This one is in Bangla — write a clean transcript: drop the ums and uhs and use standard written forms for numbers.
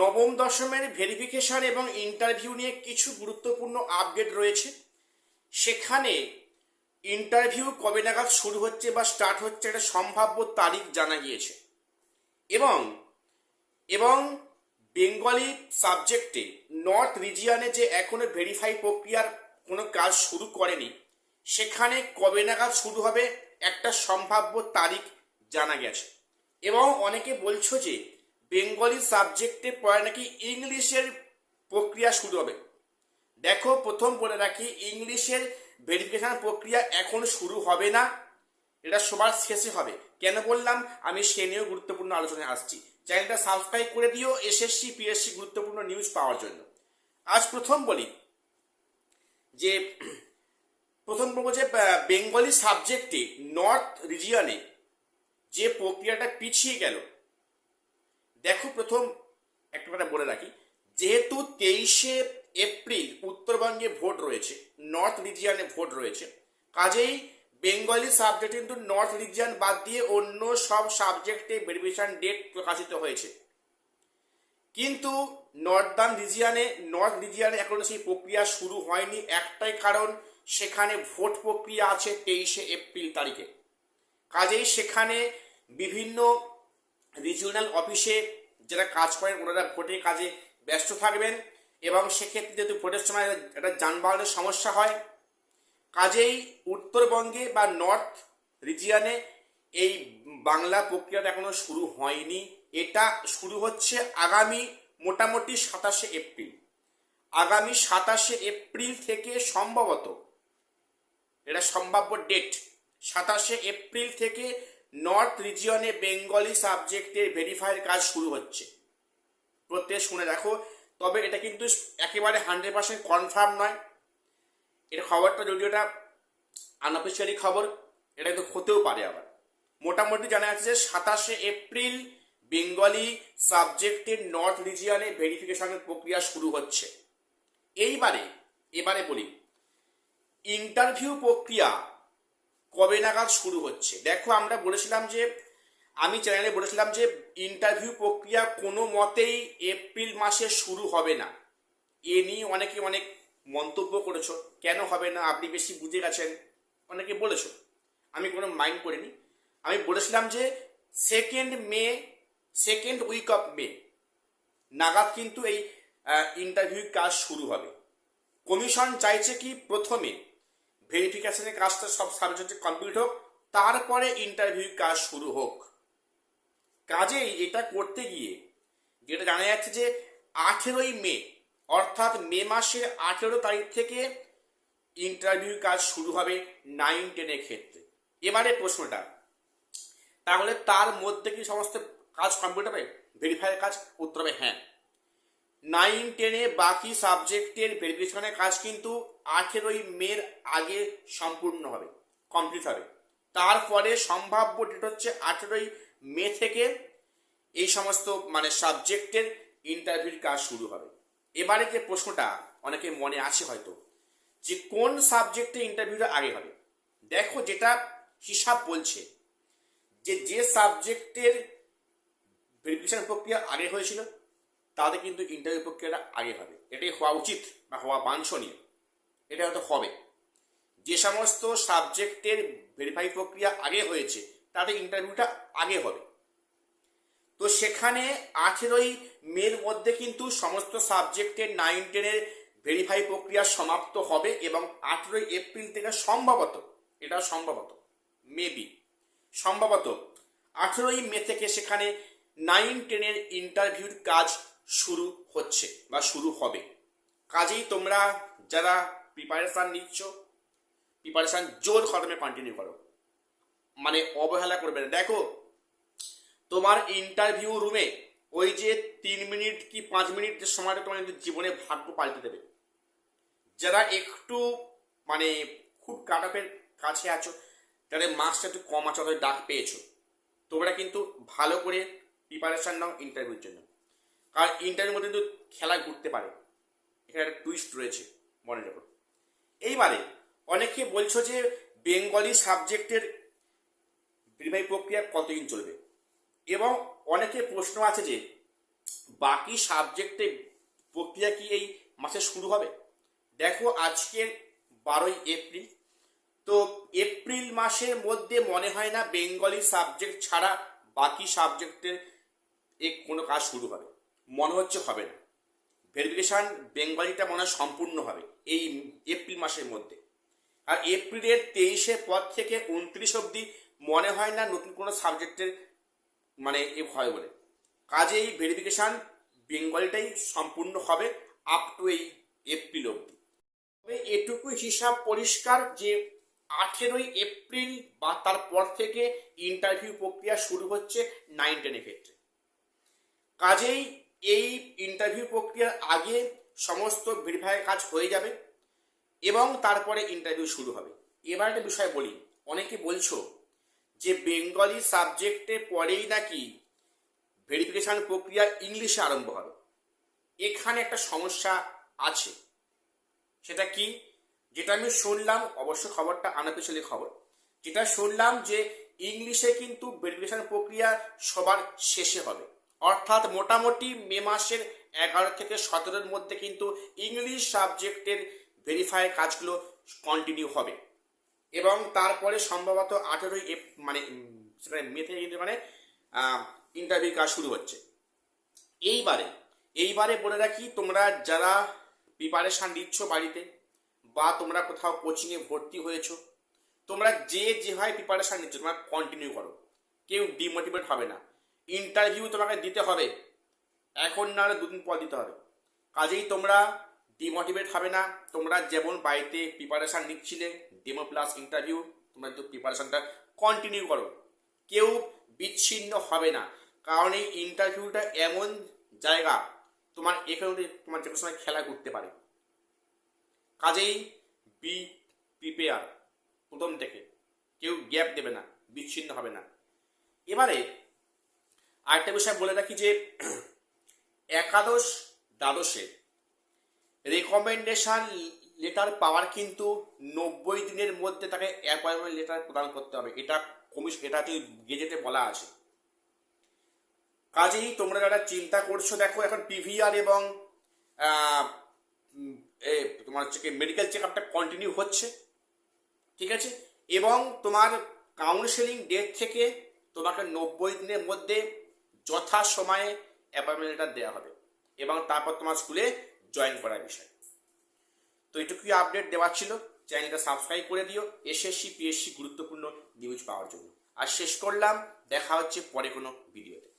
নবম দশমের ভেরিফিকেশন এবং ইন্টারভিউ নিয়ে কিছু গুরুত্বপূর্ণ আপডেট রয়েছে। সেখানে ইন্টারভিউ কবে নাগাদ শুরু হচ্ছে বা স্টার্ট হচ্ছে একটা সম্ভাব্য তারিখ জানা গিয়েছে। এবং এবং বেঙ্গলি সাবজেক্টে নর্থ রিজিয়নে যে এখনো ভেরিফাই প্রক্রিয়ার কোনো কাজ শুরু করেনি, সেখানে কবে নাগাদ শুরু হবে একটা সম্ভাব্য তারিখ জানা গেছে। এবং অনেকে বলছো যে বেঙ্গলি সাবজেক্টে পরে নাকি ইংলিশের প্রক্রিয়া শুরু হবে। দেখো, প্রথম বলে রাখি, ইংলিশের ভেরিফিকেশন প্রক্রিয়া এখন শুরু হবে না, এটা সবার শেষে হবে। কেন বললাম, আমি সে নিয়েও গুরুত্বপূর্ণ আলোচনায় আসছি। চ্যানেলটা সাবস্ক্রাইব করে দিও এসএসসি পিএসসি গুরুত্বপূর্ণ নিউজ পাওয়ার জন্য। আজ প্রথম বলি যে প্রথম বলবো যে বেঙ্গলি সাবজেক্টে নর্থ রিজিয়নে যে প্রক্রিয়াটা পিছিয়ে গেল। দেখো, প্রথম একটা কথা বলে রাখি, যেহেতু 23শে এপ্রিল উত্তরবঙ্গে ভোট রয়েছে, নর্থ রিজিয়নে ভোট রয়েছে, কাজেই বেঙ্গলি সাবজেক্ট কিন্তু নর্থ রিজিয়ন বাদ দিয়ে অন্য সব সাবজেক্টে ভেরিফিকেশন ডেট প্রকাশিত হয়েছে। কিন্তু নর্থ রিজিয়নে এখনো সেই প্রক্রিয়া শুরু হয়নি। একটাই কারণ, সেখানে ভোট প্রক্রিয়া আছে 23শে এপ্রিল তারিখে। কাজেই সেখানে বিভিন্ন রিজিওনাল অফিসে যারা কাজ করেন ওনারা ভোটের কাজে ব্যস্ত থাকবেন, এবং সেক্ষেত্রে যেহেতু ভোটের সময় একটা যানবাহনের সমস্যা হয়, কাজেই উত্তরবঙ্গে বা নর্থ রিজিয়নে এই বাংলা প্রক্রিয়াটা এখনো শুরু হয়নি। এটা শুরু হচ্ছে আগামী মোটামুটি 27শে এপ্রিল। আগামী 27শে এপ্রিল থেকে সম্ভবত, এটা সম্ভাব্য ডেট, 27শে এপ্রিল থেকে নর্থ রিজিয়নে বেঙ্গলি সাবজেক্টের ভেরিফাইয়ের কাজ শুরু হচ্ছে। প্রত্যেক শুনে রাখো, তবে এটা কিন্তু একেবারে 100% কনফার্ম নয়। এটা খবরটা যদিও এটা আনঅফিসিয়ালি খবর, এটা কিন্তু হতেও পারে। আবার মোটামুটি জানা যাচ্ছে যে 27শে এপ্রিল বেঙ্গলি সাবজেক্টের নর্থ রিজিয়নে ভেরিফিকেশনের প্রক্রিয়া শুরু হচ্ছে। এবারে বলি, ইন্টারভিউ প্রক্রিয়া কবে নাগাদ শুরু হচ্ছে। দেখো, আমি চ্যানেলে বলেছিলাম যে ইন্টারভিউ প্রক্রিয়া কোনো মতেই এপ্রিল মাসে শুরু হবে না। এ নিয়ে অনেকে অনেক মন্তব্য করেছো, কেন হবে না, আপনি বেশি বুঝে গেছেন, অনেকে বলেছো। আমি কোনো মাইন্ড করিনি। আমি বলেছিলাম যে সেকেন্ড উইক অফ মে নাগাদ কিন্তু এই ইন্টারভিউ কাজ শুরু হবে। কমিশন চাইছে কি, প্রথমে ভেরিফিকেশনের কাজটা সব সাবজেক্টে কমপ্লিট হোক, তারপরে ইন্টারভিউ কাজ শুরু হোক। কাজেই এটা করতে গিয়ে যেটা জানা যাচ্ছে যে 18ই মে, অর্থাৎ মে মাসের 18 তারিখ থেকে ইন্টারভিউ কাজ শুরু হবে 9-10 ক্ষেত্রে। এবারে প্রশ্নটা, তাহলে তার মধ্যে কি সমস্ত কাজ কমপ্লিট হবে, ভেরিফাইয়ের কাজ? উত্তর হবে হ্যাঁ। 9-10 বাকি সাবজেক্টের ভেরিফিকেশনের কাজ কিন্তু 18ই মের আগে সম্পূর্ণ হবে, কমপ্লিট হবে। তারপরে সম্ভাব্য ডেট হচ্ছে 18ই মে থেকে এই সমস্ত সাবজেক্টের ইন্টারভিউর কাজ শুরু হবে। এবারে যে প্রশ্নটা অনেকে মনে আছে হয়তো, যে কোন সাবজেক্টে ইন্টারভিউটা আগে হবে। দেখো, যেটা হিসাব বলছে যে সাবজেক্টের ভেরিফিকেশন প্রক্রিয়া আগে হয়েছিল তাদের কিন্তু ইন্টারভিউ প্রক্রিয়াটা আগে হবে। এটাই হওয়া উচিত বা হওয়া বাঞ্ছনীয়, এটা হয়তো হবে। যে সমস্ত সাবজেক্টের ভেরিফাই প্রক্রিয়া আগে হয়েছে তাদের ইন্টারভিউটা আগে হবে। তো সেখানে 18ই মের মধ্যে কিন্তু সমস্ত সাবজেক্টের 9-10 ভেরিফাই প্রক্রিয়া সমাপ্ত হবে, এবং 18ই এপ্রিল থেকে সম্ভবত 18ই মে থেকে সেখানে 9-10 ইন্টারভিউর কাজ শুরু হচ্ছে বা শুরু হবে। কাজেই তোমরা যারা প্রিপারেশন নিচ্ছ, প্রিপারেশন জোর কদমে কন্টিনিউ করো, অবহেলা করবে না। দেখো, তোমার ইন্টারভিউ রুমে ওই যে 3 মিনিট কি 5 মিনিট যে সময়টা তোমার জীবনে ভাগ্য পাল্টে দেবে। যারা একটু খুব কাট অফের কাছে আছো, যাদের মার্কসটা একটু কম আছে, তাদের ডাক পেয়েছো, তোমরা কিন্তু ভালো করে প্রিপারেশন নাও ইন্টারভিউর জন্য। কারণ ইন্টারভিউর মধ্যে কিন্তু খেলা ঘুরতে পারে, এখানে একটা টুইস্ট রয়েছে, মনে রাখো। এইবারে অনেকে বলছো যে বেঙ্গলি সাবজেক্টের ভেরিফাই প্রক্রিয়া কতদিন চলবে, এবং অনেকে প্রশ্ন আছে যে বাকি সাবজেক্টে প্রক্রিয়া কি এই মাসে শুরু হবে? দেখো আজকের 12 এপ্রিল, তো এপ্রিল মাসের মধ্যে মনে হয় না বেঙ্গলি সাবজেক্ট ছাড়া বাকি সাবজেক্টের কোনো কাজ শুরু হবে, মনে হচ্ছে হবে না। ভেরিফিকেশান বেঙ্গলিটা মনে হয় সম্পূর্ণ হবে এই এপ্রিল মাসের মধ্যে। আর এপ্রিলের 23-এর পর থেকে 29 অবধি মনে হয় না নতুন কোনো সাবজেক্টের মানে এ হয় বলে। কাজেই ভেরিফিকেশান বেঙ্গলিটাই সম্পূর্ণ হবে আপ টু এই এপ্রিল অবধি। তবে এটুকু হিসাব পরিষ্কার যে 18 এপ্রিল বা তারপর থেকে ইন্টারভিউ প্রক্রিয়া শুরু হচ্ছে 9-10 ক্ষেত্রে। কাজেই এই ইন্টারভিউ প্রক্রিয়ার আগে সমস্ত ভেরিফাই কাজ হয়ে যাবে এবং তারপরে ইন্টারভিউ শুরু হবে। এবার একটা বিষয় বলি, অনেকে বলছো যে বেঙ্গলি সাবজেক্টে পরেই নাকি ভেরিফিকেশন প্রক্রিয়া ইংলিশে আরম্ভ হবে। এখানে একটা সমস্যা আছে। সেটা কি? যেটা আমি শুনলাম, অবশ্য খবরটা আনঅফিশিয়ালি খবর, যেটা শুনলাম যে ইংলিশে কিন্তু ভেরিফিকেশন প্রক্রিয়া সবার শেষে হবে। অর্থাৎ মোটামুটি মে মাসের 11 থেকে 17-এর মধ্যে কিন্তু ইংলিশ সাবজেক্টের ভেরিফাই কাজগুলো কন্টিনিউ হবে এবং তারপরে সম্ভবত 18 মানে সেখানে মে থেকে কিন্তু মানে ইন্টারভিউ কাজ শুরু হচ্ছে। এইবারে বলে রাখি, তোমরা যারা প্রিপারেশান নিচ্ছ বাড়িতে বা তোমরা কোথাও কোচিংয়ে ভর্তি হয়েছো, তোমরা যেভাবে প্রিপারেশান নিচ্ছ তোমরা কন্টিনিউ করো, কেউ ডিমোটিভেট হবে না। ইন্টারভিউ তোমাকে দিতে হবে, এখন না হলে 2 দিন পর দিতে হবে। কাজেই তোমরা ডিমোটিভেট হবে না। তোমরা যেমন বাড়িতে প্রিপারেশান নিচ্ছিলে ডেমো প্লাস ইন্টারভিউ, তোমরা তো প্রিপারেশানটা কন্টিনিউ করো, কেউ বিচ্ছিন্ন হবে না। কারণ এই ইন্টারভিউটা এমন জায়গা, তোমার এখানে তোমার যে কোনো সময় খেলা করতে পারে। কাজেই বি প্রিপেয়ার, প্রথম থেকে কেউ গ্যাপ দেবে না, বিচ্ছিন্ন হবে না। এবারে আরেকটা বিষয় বলে রাখি যে একাদশ দ্বাদশে রেকমেন্ডেশন লেটার পাওয়ার কিন্তু 90 দিনের মধ্যে তাকে অ্যাপয়েন্টমেন্ট লেটার প্রদান করতে হবে। এটা এটা গেজেটে বলা আছে। কাজেই তোমরা যারা চিন্তা করছো, দেখো এখন পিভিআর এবং তোমার হচ্ছে মেডিকেল চেক আপটা কন্টিনিউ হচ্ছে, ঠিক আছে, এবং তোমার কাউন্সেলিং ডেট থেকে তোমাকে 90 দিনের মধ্যে যথাসময়ে অ্যাপয়েন্টমেন্ট লেটার দেওয়া হবে এবং তারপর তোমার স্কুলে জয়েন করার বিষয়। তো এটুকুই আপডেট দেওয়ার ছিল। চ্যানেলটা সাবস্ক্রাইব করে দিও এসএসসি পিএসসি গুরুত্বপূর্ণ নিউজ পাওয়ার জন্য। আর শেষ করলাম, দেখা হচ্ছে পরে কোনো ভিডিওতে।